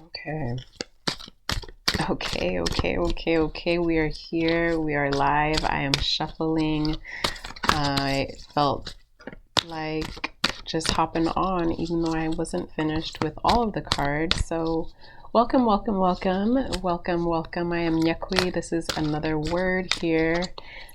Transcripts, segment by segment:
Okay. Okay. We are here. We are live. I am shuffling. I felt like just hopping on, even though I wasn't finished with all of the cards. So welcome. I am Nyekwi. This is another word here.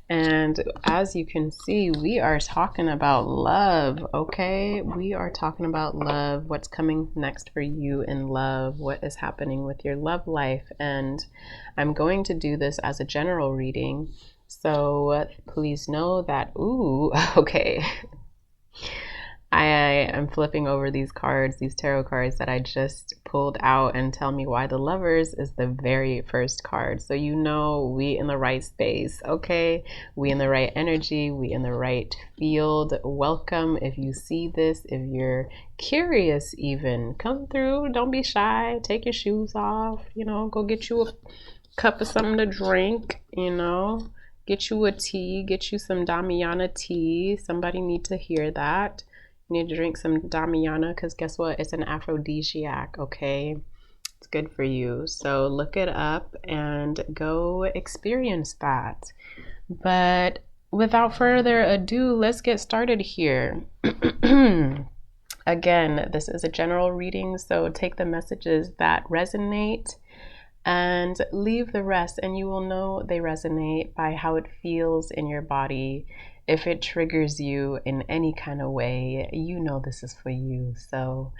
And as you can see, we are talking about love, okay? We are talking about love, what's coming next for you in love, what is happening with your love life. And I'm going to do this as a general reading. So please know that, okay. I am flipping over these cards, these tarot cards that I just pulled out, and tell me why the Lovers is the very first card. So you know we in the right space, okay? We in the right energy, we in the right field. Welcome. If you see this, if you're curious even, come through. Don't be shy. Take your shoes off, go get you a cup of something to drink, get you a tea, get you some Damiana tea. Somebody need to hear that. You need to drink some Damiana because guess what? It's an aphrodisiac, okay? It's good for you. So look it up and go experience that. But without further ado, let's get started here. Again, this is a general reading, so take the messages that resonate and leave the rest, and you will know they resonate by how it feels in your body. If it triggers you in any kind of way, you know this is for you. So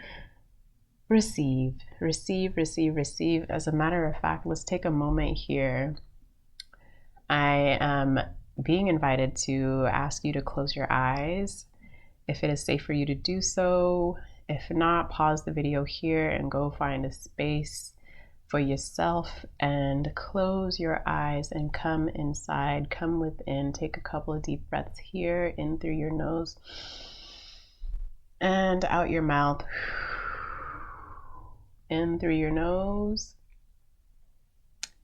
receive. As a matter of fact, let's take a moment here. I am being invited to ask you to close your eyes if it is safe for you to do so. If not, pause the video here and go find a space for yourself and close your eyes and come inside, come within. Take a couple of deep breaths here, in through your nose and out your mouth. In through your nose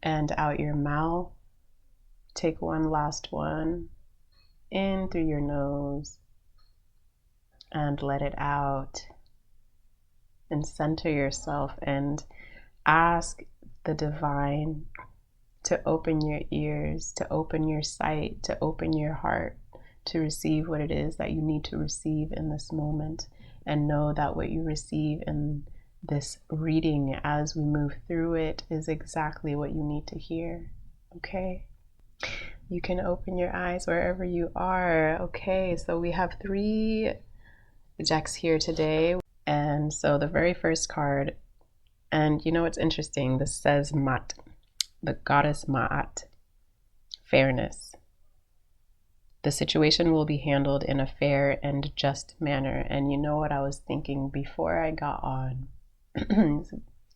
and out your mouth. Take one last one, in through your nose and let it out, and center yourself and ask the divine to open your ears, to open your sight, to open your heart, to receive what it is that you need to receive in this moment. And know that what you receive in this reading as we move through it is exactly what you need to hear, okay? You can open your eyes wherever you are. Okay, so we have 3 decks here today. And so the very first card, and you know what's interesting? This says Mat, the goddess Ma'at, fairness. The situation will be handled in a fair and just manner. And you know what I was thinking before I got on?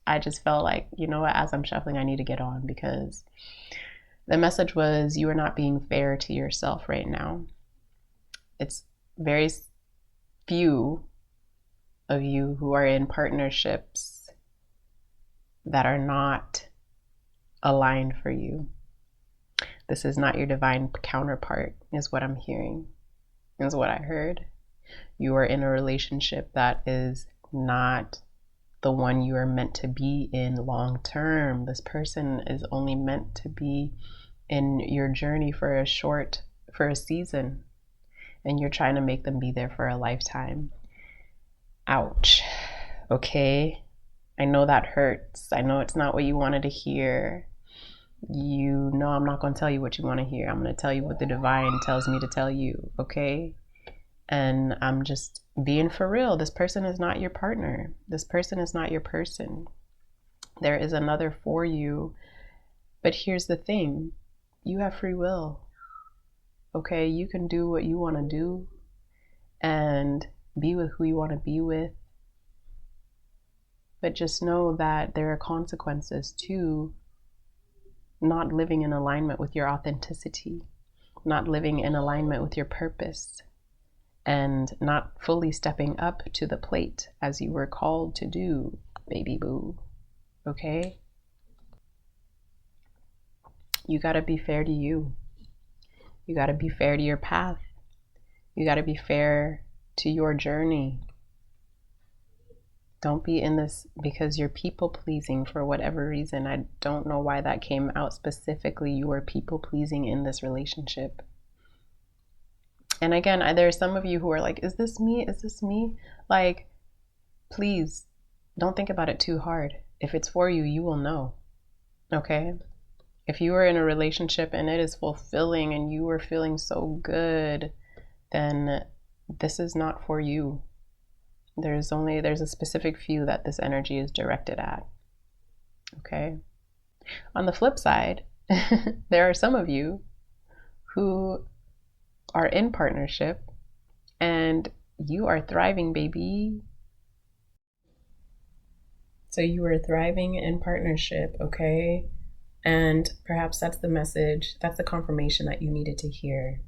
I just felt like, you know what, as I'm shuffling, I need to get on because the message was you are not being fair to yourself right now. It's very few of you who are in partnerships that are not aligned for you. This is not your divine counterpart, is what I'm hearing, is what I heard. You are in a relationship that is not the one you are meant to be in long term. This person is only meant to be in your journey for a season, and you're trying to make them be there for a lifetime. Ouch. Okay. I know that hurts. I know it's not what you wanted to hear. You know I'm not going to tell you what you want to hear. I'm going to tell you what the divine tells me to tell you, okay? And I'm just being for real. This person is not your partner. This person is not your person. There is another for you. But here's the thing. You have free will, okay? You can do what you want to do and be with who you want to be with. But just know that there are consequences to not living in alignment with your authenticity, not living in alignment with your purpose, and not fully stepping up to the plate as you were called to do, baby boo, okay? You gotta be fair to you. You gotta be fair to your path. You gotta be fair to your journey. Don't be in this because you're people pleasing for whatever reason. I don't know why that came out specifically. You are people pleasing in this relationship. And again, there are some of you who are like, is this me? Is this me? Like, please don't think about it too hard. If it's for you, you will know. Okay? If you are in a relationship and it is fulfilling and you are feeling so good, then this is not for you. There's a specific few that this energy is directed at. Okay? On the flip side, there are some of you who are in partnership and you are thriving, baby. So you are thriving in partnership, okay? And perhaps that's the message, that's the confirmation that you needed to hear,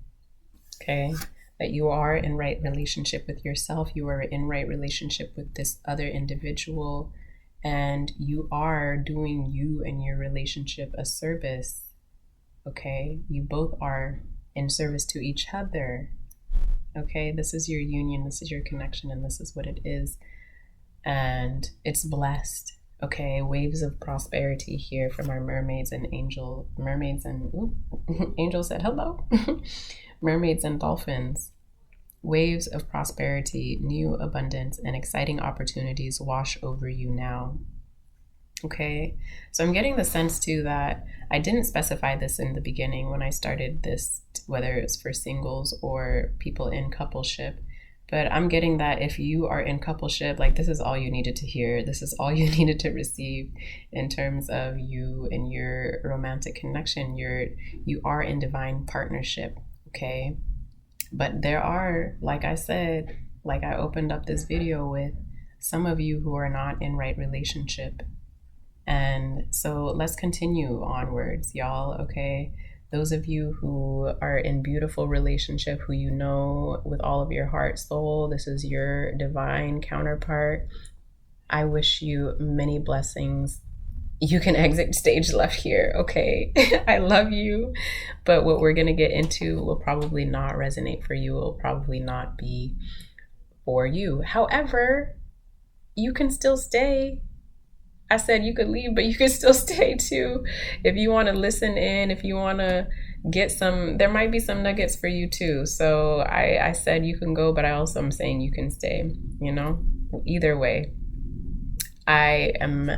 okay? That you are in right relationship with yourself, you are in right relationship with this other individual, and you are doing you and your relationship a service, okay? You both are in service to each other, okay? This is your union, this is your connection, and this is what it is. And it's blessed, okay? Waves of prosperity here from our mermaids and angels said hello. Mermaids and dolphins. Waves of prosperity, new abundance, and exciting opportunities wash over you now. Okay, so I'm getting the sense too that I didn't specify this in the beginning when I started this, whether it's for singles or people in coupleship, but I'm getting that if you are in coupleship, like this is all you needed to hear. This is all you needed to receive in terms of you and your romantic connection. You are in divine partnership, okay? But there are, like I said, like I opened up this video with, some of you who are not in right relationship. And so let's continue onwards, y'all, okay? Those of you who are in beautiful relationship, who you know with all of your heart, soul, this is your divine counterpart. I wish you many blessings. You can exit stage left here, okay? I love you, but what we're gonna get into will probably not resonate for you. It will probably not be for you. However, you can still stay. I said you could leave, but you could still stay too. If you want to listen in, if you want to get some, there might be some nuggets for you too. So I said you can go, but I also am saying you can stay, you know? Either way, I am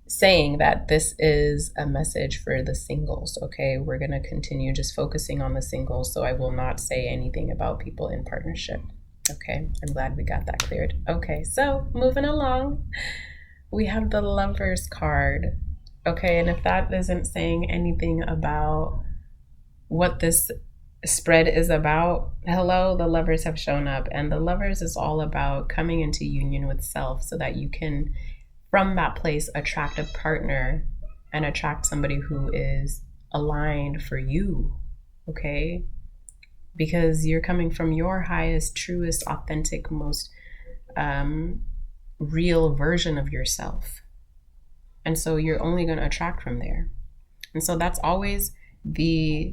saying that this is a message for the singles, okay? We're going to continue just focusing on the singles, so I will not say anything about people in partnership. Okay, I'm glad we got that cleared. Okay, so moving along, we have the Lovers card. Okay, and if that isn't saying anything about what this spread is about, hello, the Lovers have shown up. And the Lovers is all about coming into union with self so that you can, from that place, attract a partner and attract somebody who is aligned for you, okay? Because you're coming from your highest, truest, authentic, most real version of yourself. And so you're only going to attract from there. And so that's always the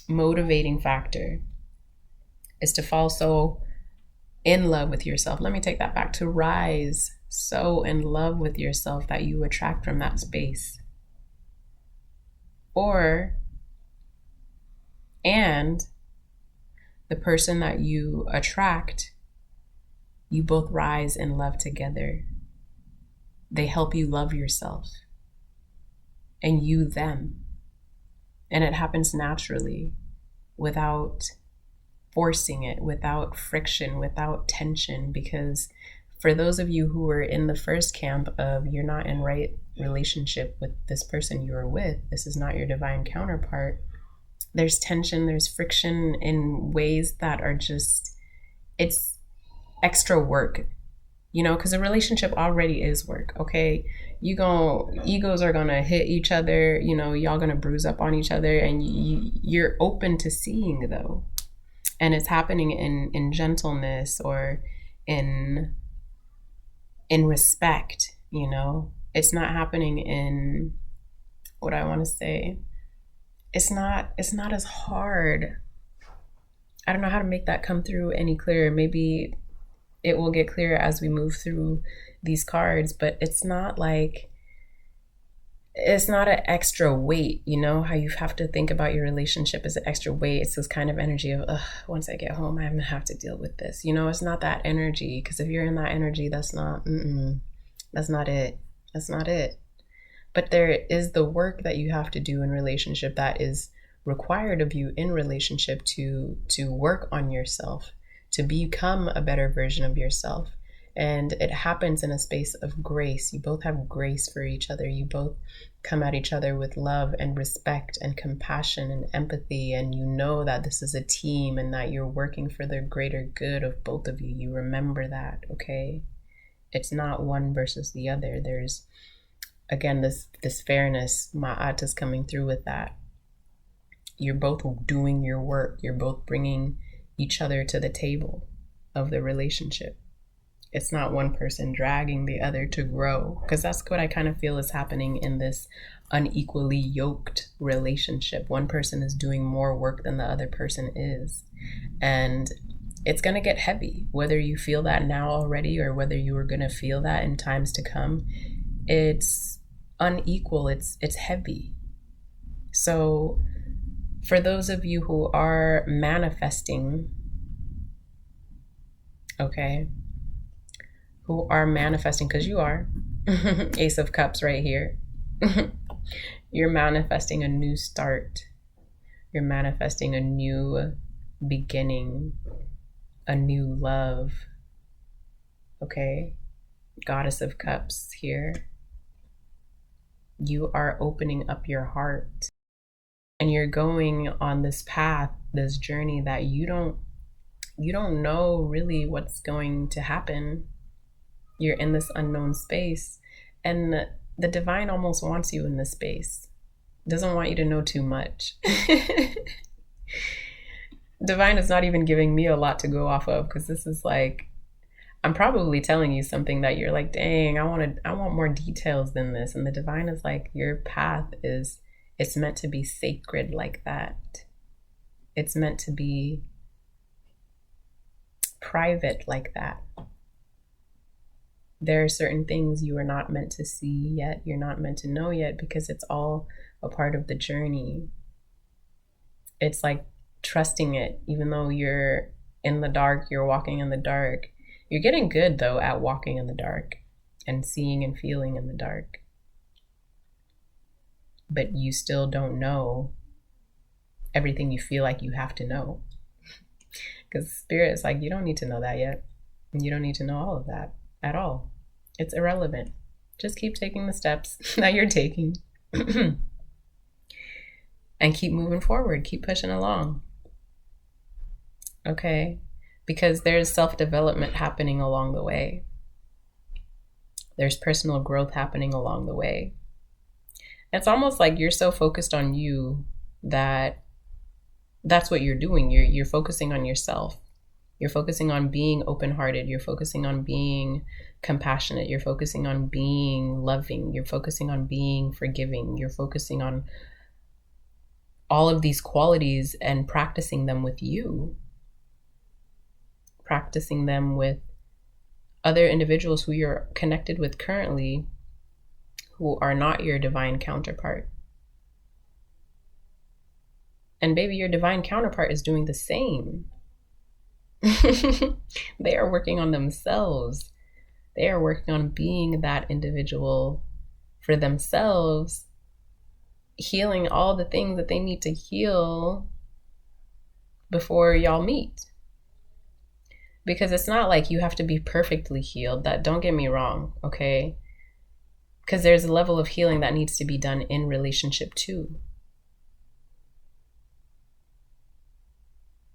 motivating factor, is to fall so in love with yourself. Let me take that back. To rise so in love with yourself that you attract from that space. And the person that you attract, you both rise in love together. They help you love yourself and you them. And it happens naturally, without forcing it, without friction, without tension. Because for those of you who are in the first camp of you're not in right relationship with this person you are with, this is not your divine counterpart, there's tension, there's friction in ways that are just, it's extra work, you know, because a relationship already is work, okay? Egos are gonna hit each other, you know, y'all gonna bruise up on each other, and you're open to seeing though. And it's happening in gentleness or in respect, you know? It's not happening in, what I want to say, it's not as hard I don't know how to make that come through any clearer. Maybe it will get clearer as we move through these cards, but it's not like, it's not an extra weight, you know, how you have to think about your relationship as an extra weight. It's this kind of energy of, ugh, once I get home, I'm gonna have to deal with this. You know, it's not that energy, because if you're in that energy, that's not it. That's not it. But there is the work that you have to do in relationship that is required of you in relationship to work on yourself, to become a better version of yourself. And it happens in a space of grace. You both have grace for each other. You both come at each other with love and respect and compassion and empathy. And you know that this is a team and that you're working for the greater good of both of you. You remember that, okay? It's not one versus the other. There's, again, this fairness. Ma'at is coming through with that. You're both doing your work. You're both bringing each other to the table of the relationship. It's not one person dragging the other to grow, because that's what I kind of feel is happening in this unequally yoked relationship. One person is doing more work than the other person is. And it's going to get heavy, whether you feel that now already or whether you are going to feel that in times to come. It's unequal. It's heavy. So for those of you who are manifesting, okay, who are manifesting, because you are, Ace of Cups right here. You're manifesting a new start. You're manifesting a new beginning, a new love. Okay, Goddess of Cups here. You are opening up your heart and you're going on this path, this journey that you don't know really what's going to happen. You're in this unknown space, and the divine almost wants you in this space. Doesn't want you to know too much. Divine is not even giving me a lot to go off of, because this is like, I'm probably telling you something that you're like, dang, I want more details than this. And the divine is like, your path is, it's meant to be sacred like that. It's meant to be private like that. There are certain things you are not meant to see yet. You're not meant to know yet, because it's all a part of the journey. It's like trusting it, even though you're in the dark, you're walking in the dark. You're getting good though at walking in the dark and seeing and feeling in the dark. But you still don't know everything you feel like you have to know. Because Spirit is like, you don't need to know that yet. You don't need to know all of that at all. It's irrelevant. Just keep taking the steps that you're taking and keep moving forward. Keep pushing along. Okay? Because there's self-development happening along the way. There's personal growth happening along the way. It's almost like you're so focused on you that that's what you're doing. You're focusing on yourself. You're focusing on being open-hearted. You're focusing on being compassionate. You're focusing on being loving. You're focusing on being forgiving. You're focusing on all of these qualities and practicing them with you. Practicing them with other individuals who you're connected with currently, who are not your divine counterpart. And baby, your divine counterpart is doing the same. They are working on themselves. They are working on being that individual for themselves, healing all the things that they need to heal before y'all meet. Because it's not like you have to be perfectly healed. That, don't get me wrong, okay? Because there's a level of healing that needs to be done in relationship too.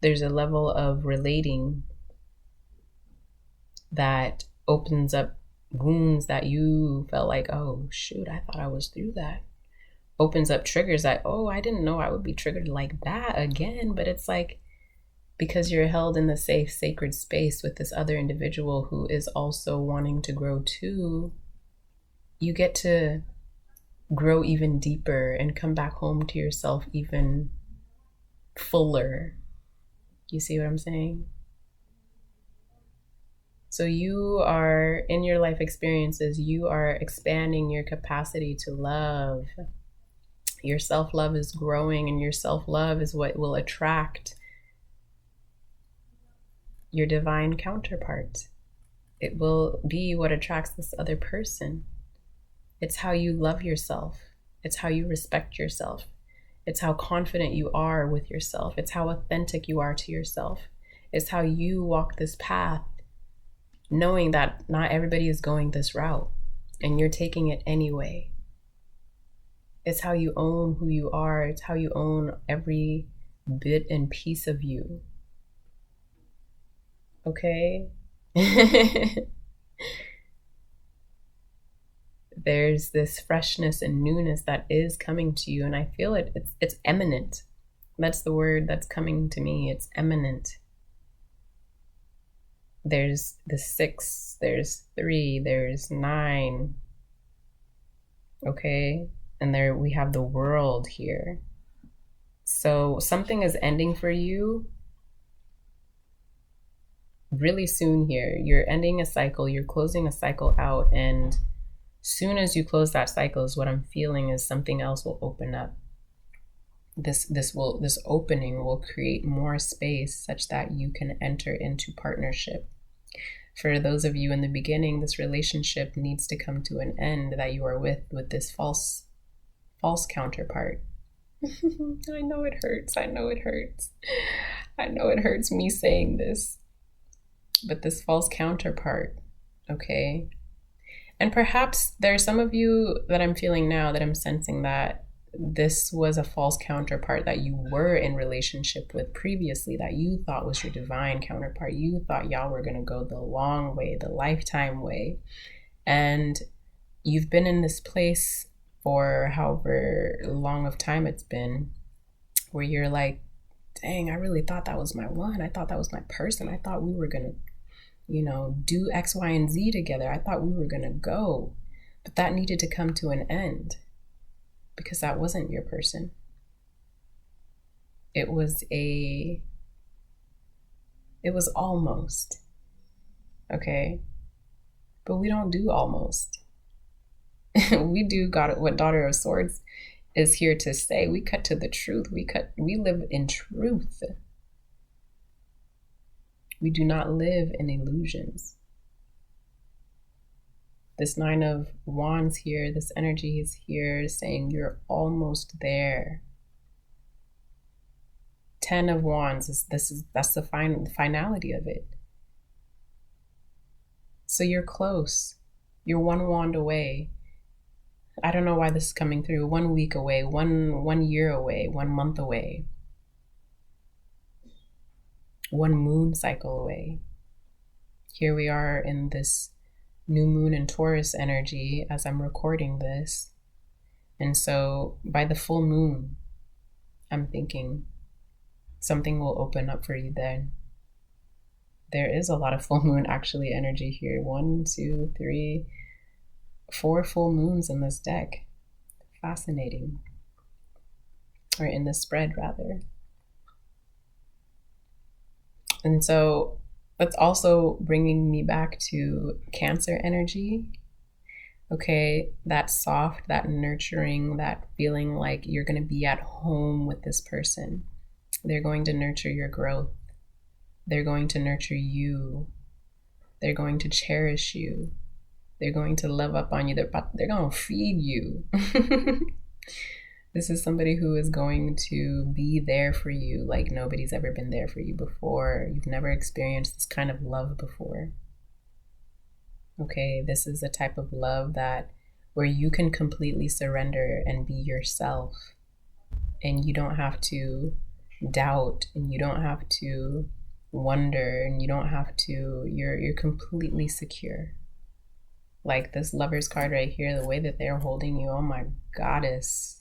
There's a level of relating that opens up wounds that you felt like, oh shoot, I thought I was through that. Opens up triggers that, oh, I didn't know I would be triggered like that again. But it's like, because you're held in the safe, sacred space with this other individual who is also wanting to grow too, you get to grow even deeper and come back home to yourself even fuller. You see what I'm saying? So you are, in your life experiences, you are expanding your capacity to love. Your self-love is growing, and your self-love is what will attract your divine counterpart. It will be what attracts this other person. It's how you love yourself. It's how you respect yourself. It's how confident you are with yourself. It's how authentic you are to yourself. It's how you walk this path, knowing that not everybody is going this route, and you're taking it anyway. It's how you own who you are. It's how you own every bit and piece of you. Okay? There's this freshness and newness that is coming to you, and I feel it's eminent. That's the word that's coming to me. It's eminent. There's the 6, there's 3, there's 9. Okay? And there we have the world here. So something is ending for you really soon here. You're ending a cycle, you're closing a cycle out, and soon as you close that cycle, is what I'm feeling is something else will open up. This opening will create more space such that you can enter into partnership. For those of you in the beginning, this relationship needs to come to an end that you are with this false counterpart. I know it hurts. I know it hurts. I know it hurts me saying this. But this false counterpart, okay? And perhaps there are some of you that I'm feeling now that I'm sensing that this was a false counterpart that you were in relationship with previously, that you thought was your divine counterpart. You thought y'all were going to go the long way, the lifetime way. And you've been in this place for however long of time it's been, where you're like, dang, I really thought that was my one. I thought that was my person. I thought we were going to, do X, Y, and Z together. I thought we were going to go. But that needed to come to an end, because that wasn't your person. It was almost, okay? But we don't do almost. We do what Daughter of Swords is here to say. We cut to the truth. We live in truth. We do not live in illusions. This 9 of Wands here, this energy is here saying you're almost there. 10 of Wands that's the finality of it. So you're close. You're 1 wand away. I don't know why this is coming through. 1 week away, one year away, 1 month away, 1 moon cycle away. Here we are in this new moon in Taurus energy as I'm recording this. And so by the full moon, I'm thinking something will open up for you then. There is a lot of full moon actually energy here. 1, 2, 3, 4 full moons in this deck. Fascinating. Or in this spread rather. And so that's also bringing me back to Cancer energy. Okay, that soft, that nurturing, that feeling like you're going to be at home with this person. They're going to nurture your growth. They're going to nurture you. They're going to cherish you. They're going to love up on you. They're going to feed you. This is somebody who is going to be there for you like nobody's ever been there for you before. You've never experienced this kind of love before. Okay, this is a type of love where you can completely surrender and be yourself. And you don't have to doubt, and you don't have to wonder, and you don't have to, you're completely secure. Like this Lover's card right here, the way that they're holding you, oh my goddess.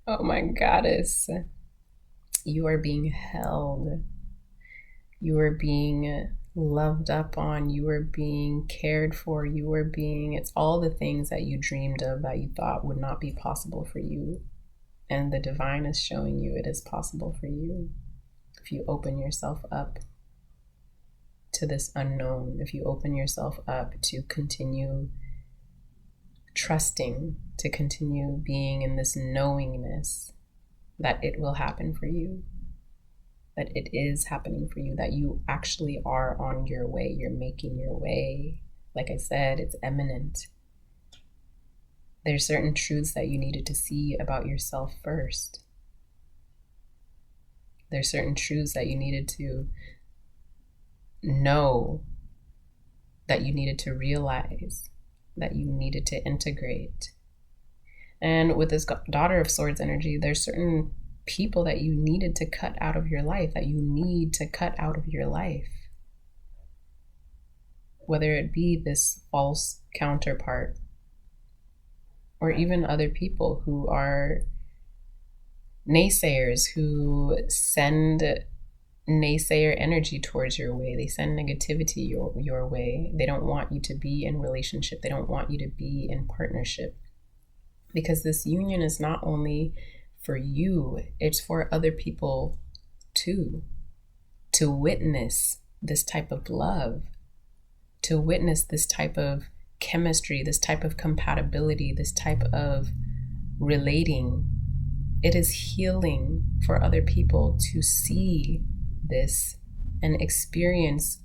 Oh my goddess. You are being held. You are being loved up on. You are being cared for. It's all the things that you dreamed of that you thought would not be possible for you. And the divine is showing you it is possible for you. if you open yourself up to this unknown, if you open yourself up to continue trusting, to continue being in this knowingness that it will happen for you, that it is happening for you, that you actually are on your way, you're making your way. Like I said, it's imminent. There's certain truths that you needed to see about yourself first. There's certain truths that you needed to know, that you needed to realize, that you needed to integrate. And with this Daughter of Swords energy, there's certain people that you needed to cut out of your life, that you need to cut out of your life. Whether it be this false counterpart, or even other people who are naysayers, who send naysayer energy towards your way. They send negativity your way. They don't want you to be in relationship. They don't want you to be in partnership. Because this union is not only for you, it's for other people too. To witness this type of love, to witness this type of chemistry, this type of compatibility, this type of relating. It is healing for other people to see this and experience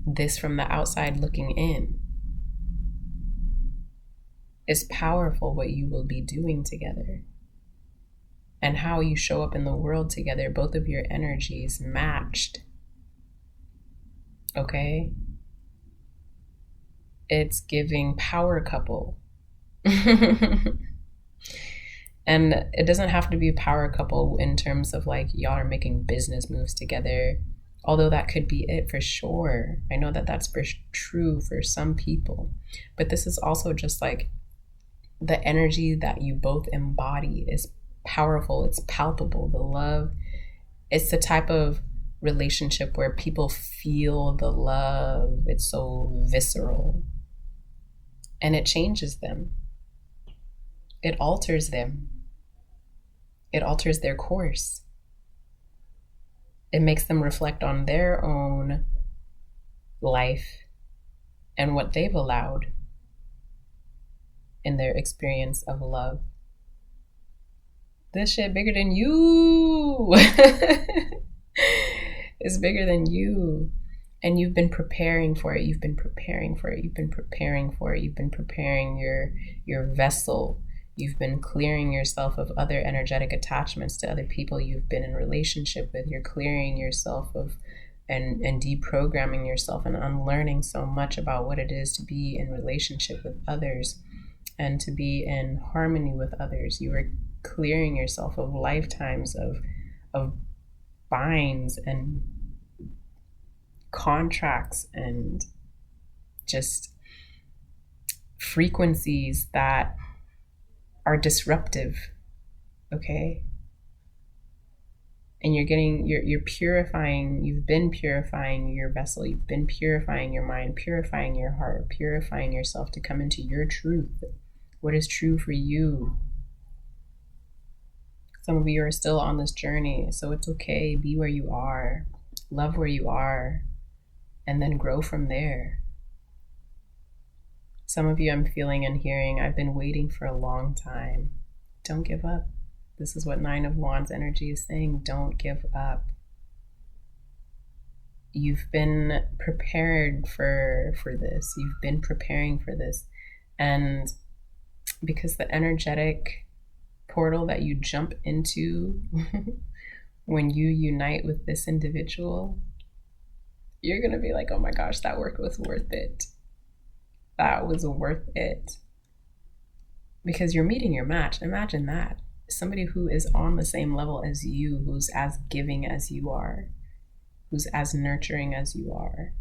this from the outside looking in. It's powerful what you will be doing together and how you show up in the world together, both of your energies matched. Okay? It's giving power couple. And it doesn't have to be a power couple in terms of like y'all are making business moves together, although that could be it for sure. I know that that's true for some people, but this is also just like the energy that you both embody is powerful. It's palpable. The love, it's the type of relationship where people feel the love. It's so visceral and it changes them. It alters them. It alters their course. It makes them reflect on their own life and what they've allowed in their experience of love. This shit bigger than you. It's bigger than you. And you've been preparing for it. You've been preparing for it. You've been preparing for it. You've been preparing your vessel. You've been clearing yourself of other energetic attachments to other people you've been in relationship with. You're clearing yourself of and deprogramming yourself and unlearning so much about what it is to be in relationship with others and to be in harmony with others. You are clearing yourself of lifetimes of binds and contracts and just frequencies that are disruptive, okay? And you're purifying, you've been purifying your vessel, you've been purifying your mind, purifying your heart, purifying yourself to come into your truth. What is true for you? Some of you are still on this journey, so it's okay. Be where you are, love where you are, and then grow from there. Some of you I'm feeling and hearing, I've been waiting for a long time. Don't give up. This is what 9 of Wands energy is saying. Don't give up. You've been prepared for this. You've been preparing for this. And because the energetic portal that you jump into when you unite with this individual, you're going to be like, oh my gosh, that work was worth it. That was worth it. Because you're meeting your match. Imagine that. Somebody who is on the same level as you, who's as giving as you are, who's as nurturing as you are.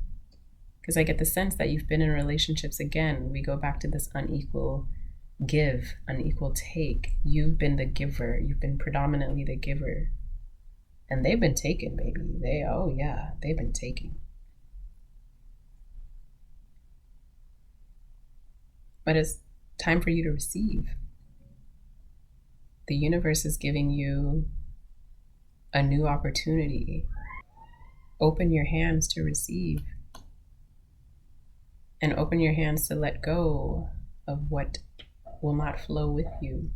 Because I get the sense that you've been in relationships, again, we go back to this unequal give, unequal take. You've been the giver. You've been predominantly the giver. And they've been taken, baby. They've been taking. But it's time for you to receive. The universe is giving you a new opportunity. Open your hands to receive. And open your hands to let go of what will not flow with you,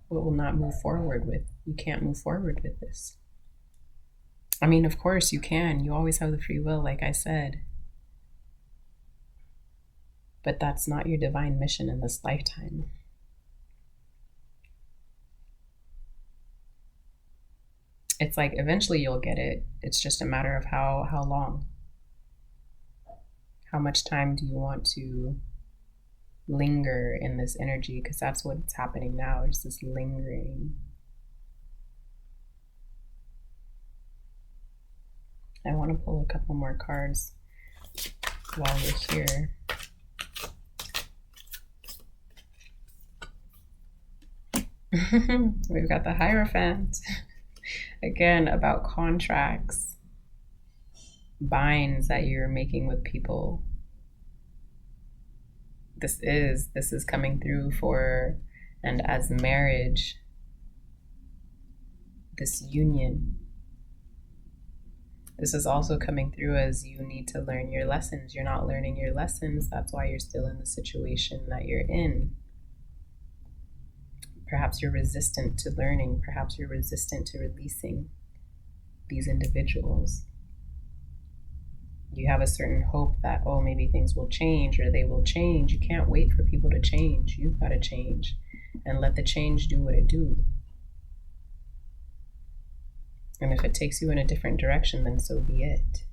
what will not move forward with. You can't move forward with this. I mean, of course you can. You always have the free will, like I said. But that's not your divine mission in this lifetime. It's like eventually you'll get it. It's just a matter of how long. How much time do you want to linger in this energy? Because that's what's happening now, is this lingering. I want to pull a couple more cards while we're here. We've got the Hierophant. Again, about contracts, binds that you're making with people. This is coming through for, and as marriage, this union. This is also coming through as you need to learn your lessons. You're not learning your lessons. That's why you're still in the situation that you're in. Perhaps you're resistant to learning. Perhaps you're resistant to releasing these individuals. You have a certain hope that, oh, maybe things will change or they will change. You can't wait for people to change. You've got to change and let the change do what it do. And if it takes you in a different direction, then so be it.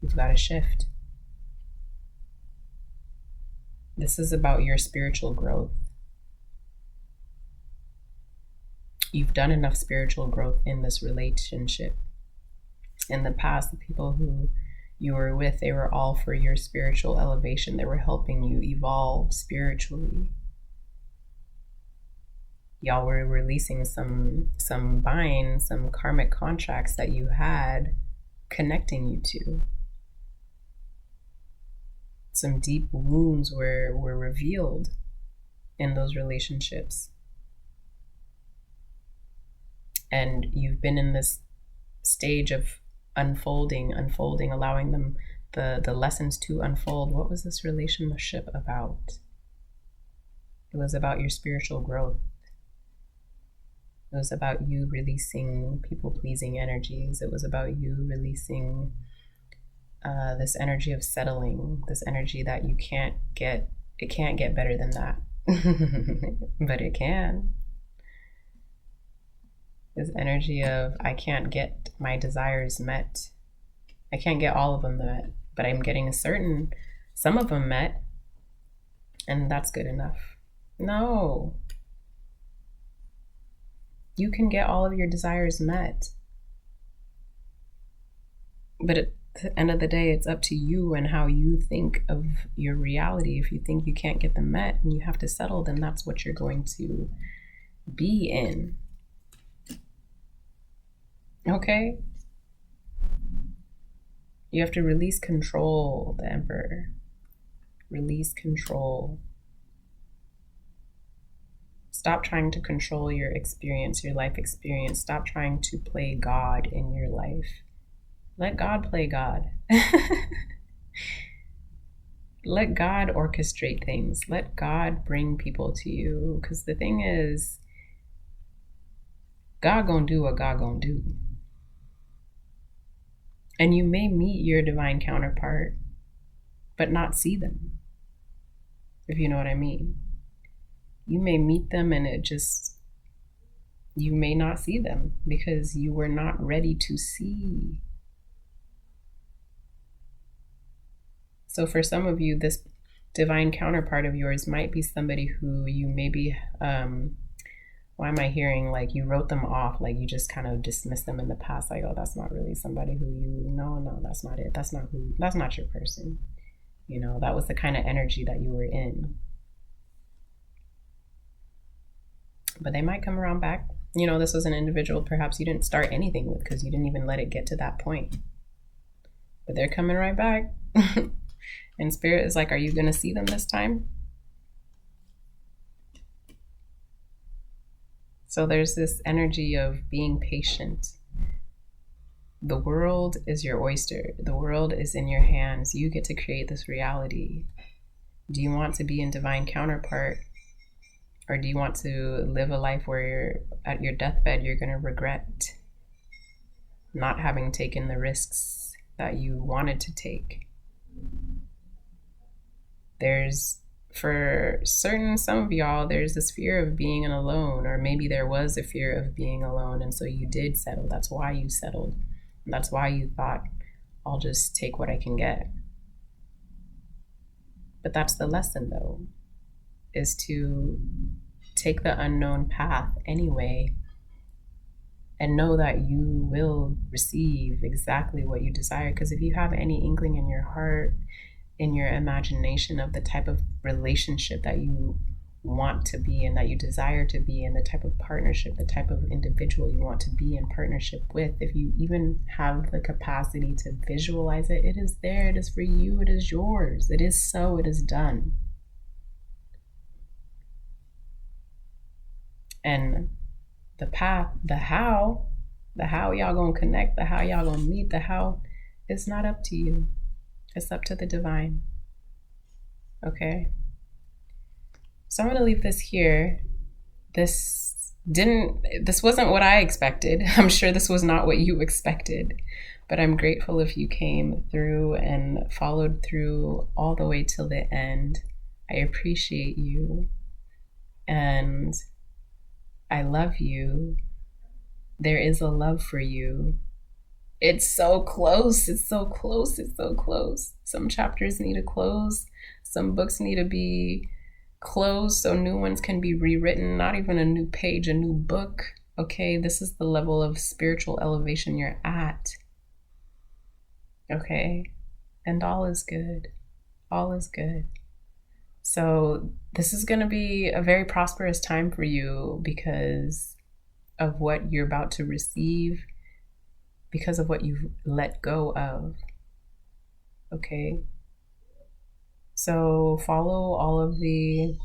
You've got to shift. This is about your spiritual growth. You've done enough spiritual growth in this relationship. In the past, the people who you were with, they were all for your spiritual elevation. They were helping you evolve spiritually. Y'all were releasing some binds, some karmic contracts that you had connecting you to. Some deep wounds were revealed in those relationships. And you've been in this stage of unfolding, allowing them the lessons to unfold. What was this relationship about? It was about your spiritual growth. It was about you releasing people-pleasing energies. It was about you releasing this energy of settling, this energy that you can't get, it can't get better than that. But it can. This energy of, I can't get my desires met. I can't get all of them met, but I'm getting some of them met, and that's good enough. No. You can get all of your desires met. But at the end of the day, it's up to you and how you think of your reality. If you think you can't get them met and you have to settle, then that's what you're going to be in. Okay? You have to release control, the Emperor. Release control. Stop trying to control your experience, your life experience. Stop trying to play God in your life. Let God play God. Let God orchestrate things. Let God bring people to you. Because the thing is, God gonna do what God gonna do. And you may meet your divine counterpart, but not see them. If you know what I mean. You may meet them and you may not see them because you were not ready to see. So for some of you, this divine counterpart of yours might be somebody who you maybe, why am I hearing like you wrote them off, like you just kind of dismissed them in the past, like, oh, that's not really somebody who no, that's not it. That's not your person. You know, that was the kind of energy that you were in. But they might come around back. You know, this was an individual perhaps you didn't start anything with because you didn't even let it get to that point. But they're coming right back. And Spirit is like, are you going to see them this time? So there's this energy of being patient. The world is your oyster. The world is in your hands. You get to create this reality. Do you want to be in divine counterpart? Or do you want to live a life where you're at your deathbed, you're going to regret not having taken the risks that you wanted to take? There's, for certain, some of y'all, there's this fear of being alone, or maybe there was a fear of being alone, and so you did settle. That's why you settled. And that's why you thought, I'll just take what I can get. But that's the lesson, though, is to take the unknown path anyway and know that you will receive exactly what you desire. Because if you have any inkling in your heart, in your imagination of the type of relationship that you want to be and that you desire to be, and the type of partnership, the type of individual you want to be in partnership with, if you even have the capacity to visualize it, it is there, it is for you, it is yours, it is so, it is done. And the path, the how y'all gonna connect, the how y'all gonna meet, the how, it's not up to you. It's up to the divine. Okay? So I'm gonna leave this here. This wasn't what I expected. I'm sure this was not what you expected, but I'm grateful if you came through and followed through all the way till the end. I appreciate you. And I love you. There is a love for you. It's so close. It's so close. It's so close. Some chapters need to close. Some books need to be closed so new ones can be rewritten. Not even a new page, a new book. Okay, this is the level of spiritual elevation you're at. Okay, and all is good. All is good. So this is going to be a very prosperous time for you because of what you're about to receive, because of what you've let go of. Okay? So follow all of the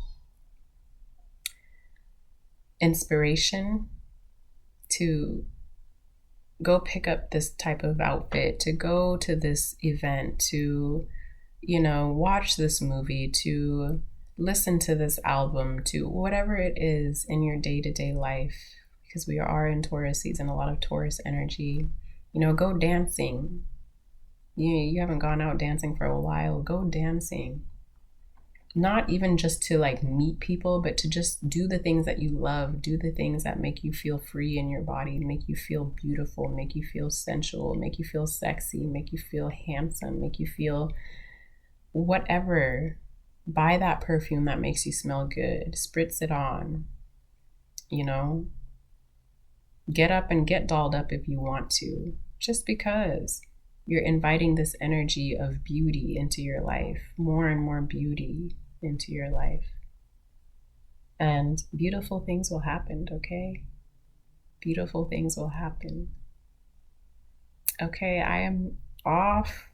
inspiration to go pick up this type of outfit, to go to this event, to watch this movie, to listen to this album, to whatever it is in your day-to-day life, because we are in Taurus season, a lot of Taurus energy. Go dancing. You haven't gone out dancing for a while. Go dancing. Not even just to meet people, but to just do the things that you love. Do the things that make you feel free in your body, make you feel beautiful, make you feel sensual, make you feel sexy, make you feel handsome, make you feel whatever. Buy that perfume that makes you smell good. Spritz it on. Get up and get dolled up if you want to. Just because you're inviting this energy of beauty into your life. More and more beauty into your life. And beautiful things will happen, okay? Beautiful things will happen. Okay, I am off.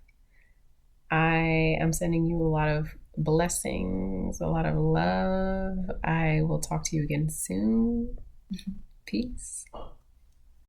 I am sending you a lot of blessings, a lot of love. I will talk to you again soon. Peace.